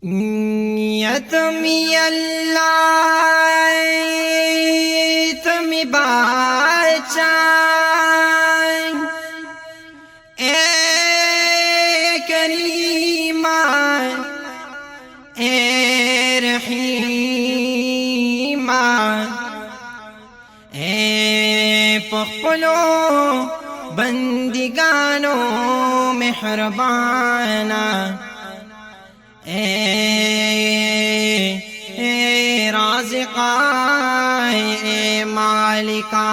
या तुमी अल्लाह तुमी बादशाह ए करीमा ए रहीमा ए पखलो बंदिगानो मेहरबाना ए राज़िक़ा ए मालिका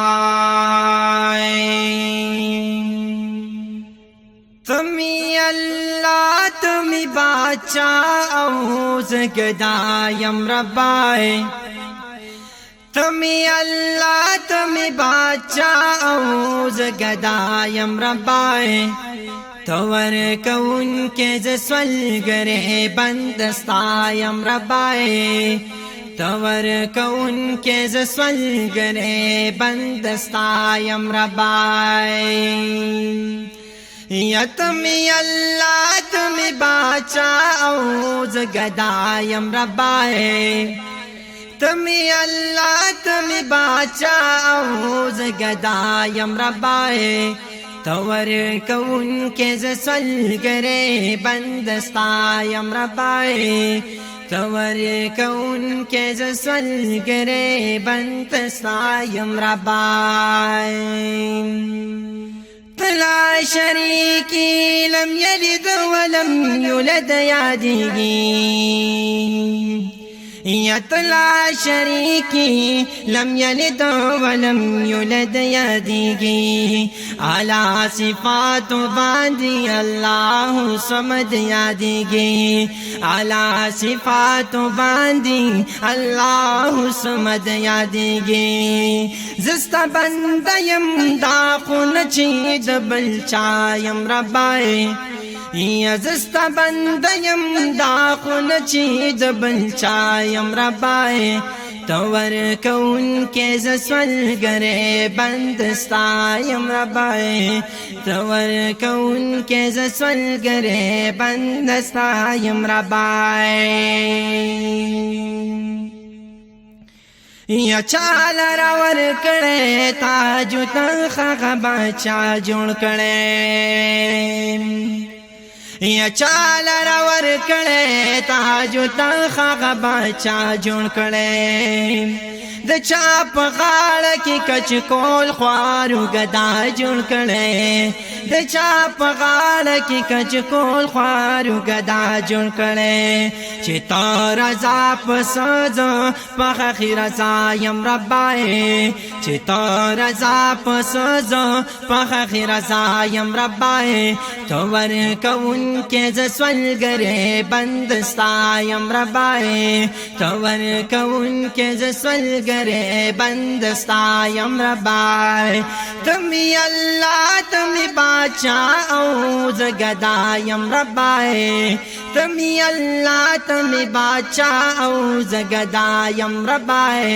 तुमी अल्लाह तुमी बादशाह औज़ गदायम रब्बाए तुमी अल्लाह तुमी बादशाह औज़ गदायम रब्बाए तवर कौन के जस्वल गरे बंदस्तायम रब्बाए तवर कौन के जस्वल गरे बंदस्तायम रब्बाए या तुमी अल्लाह तुमी बादशाह औज़ गदायम रब्बाए तुमी अल्लाह तुमी बादशाह औज़ गदायम रब्बाए तवर कौन के जस्वल गरे बंदस्तायम रब्बाए तवर कौन के जस्वल गरे बंदस्तायम रब्बाए ला शरीकी लम यलिद वलम युलद यादीगी ला शरीकी लम यलिद वलम युलद यादीगी आला सिफात बांधी अल्लाह समद यादीगी आला सिफात बांधी अल्लाह समद यादीगी जिस्ता बंदयम दाखुन चीज बलचायम रब्बाए या जिस्ता बंदयम दाखुन चीज बलचायम रब्बाए तवर कौन के जस्वल गरे बंदस्तायम रब्बाए तवर कौन के जस्वल गरे बंदस्तायम रब्बाए या चाल रावर कड़े ताजु तनखा बाचा जोड़ कड़े या चाल रावर कड़े ताजु तनखा बाचा जोड़ कड़े द चाप गाड़ की कच कोल ख्वारू गदा जोड़ कड़े द चाप गाड़ की कच कोल ख्वारू गदा जोड़ कड़े चितार जाप सजो पखी रजायम रब्बाए चितार जाप सजो पखी रजायम रब्बाए तवर कौन के जस्वल गरे बंदस्तायम रब्बाए तवर कौन के जस्वल गरे बंदस्तायम रब्बाए तुमी अल्लाह तुमी बादशाह औज़ गदायम रब्बाए तुमी अल्लाह तुमी बादशाह औज़ गदायम रब्बाए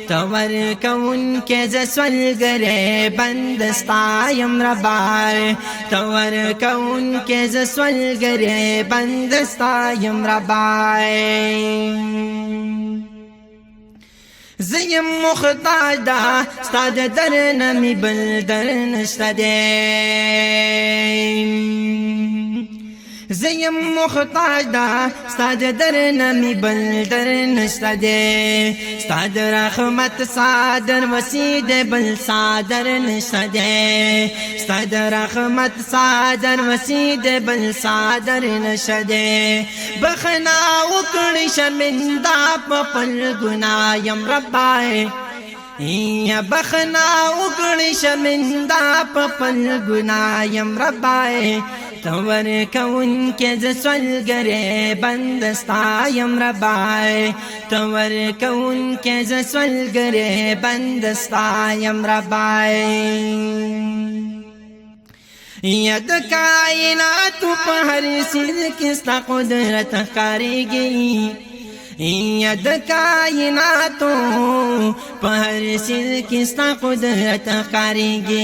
तवर कौन के जस्वल गरे बंदस्तायम रब्बाए तवर कौन के जस्वल गरे बंदस्तायम रब्बाए زیم مختاج دا ستاد در نمی بل در نشتدیم زیم مختاج دا ستاد در نمی بل در نشتدیم ستاد رحمت صادر وسید بل صادر نشتدیم ستاد رحمت صادر وسید بل صادر نشتدیم بخنا وکړی شرمنده په خپل ګنایم ربای یا بخنا وکړی شرمنده په خپل ګنایم ربای तवर कौन के जस्वल गरे बंदस्तायम रब्बाए तवर कौन के जस्वल गरे बंदस्तायम रब्बाए यद कायनात पर हर चीज किसका कुदरत करेगी ید کائناتو پہر سر کستا قدرت کاریگی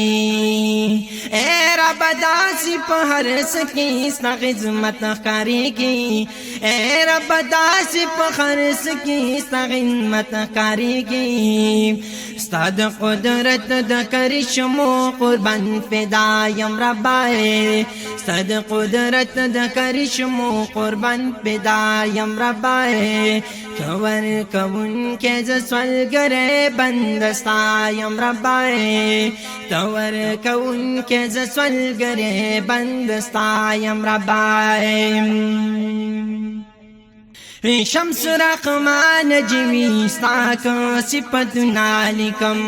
اے رب داسی پہر سکستا خدمت کاریگی اے رب داسی پہر سکستا خدمت کاریگی استاد قدرت د کرشمو قربان فدایم ربائے استاد قدرت د کرشمو قربان فدایم ربائے کور کون کے زسول گرے بندستایم ربائے کور کون کے زسول گرے بندستایم ربائے شمس رحمان نجمی ستاک صفتنا لکم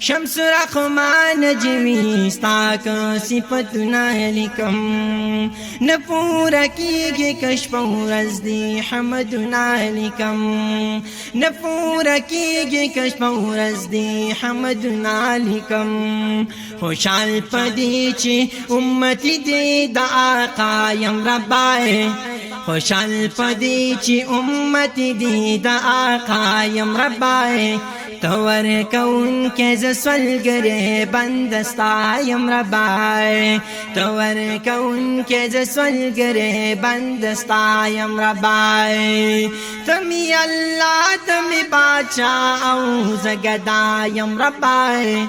شمس رحمان نجمی ستاک صفتنا لکم نپورا کیگی کشف ورز دی حمدنا لکم نپورا کیگی کشف ورز دی حمدنا لکم خوشحال پدی چی امتی دی دا آقایم ربائے خوشحال پدی چی امتی دی دا آقایم ربائے تور کون کے زسول گرے بندستایم ربائے تور کون کے زسول گرے بندستایم ربائے تمی اللہ تمی باچا او زگدایم ربائے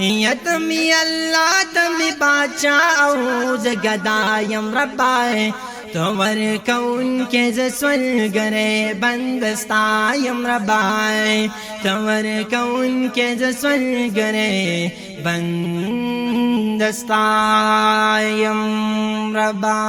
یا تمی اللہ تمی باچا او زگدایم ربائے تور کون کے زسول گرے بندستایم ربائے تور کون کے زسول گرے بندستایم ربائے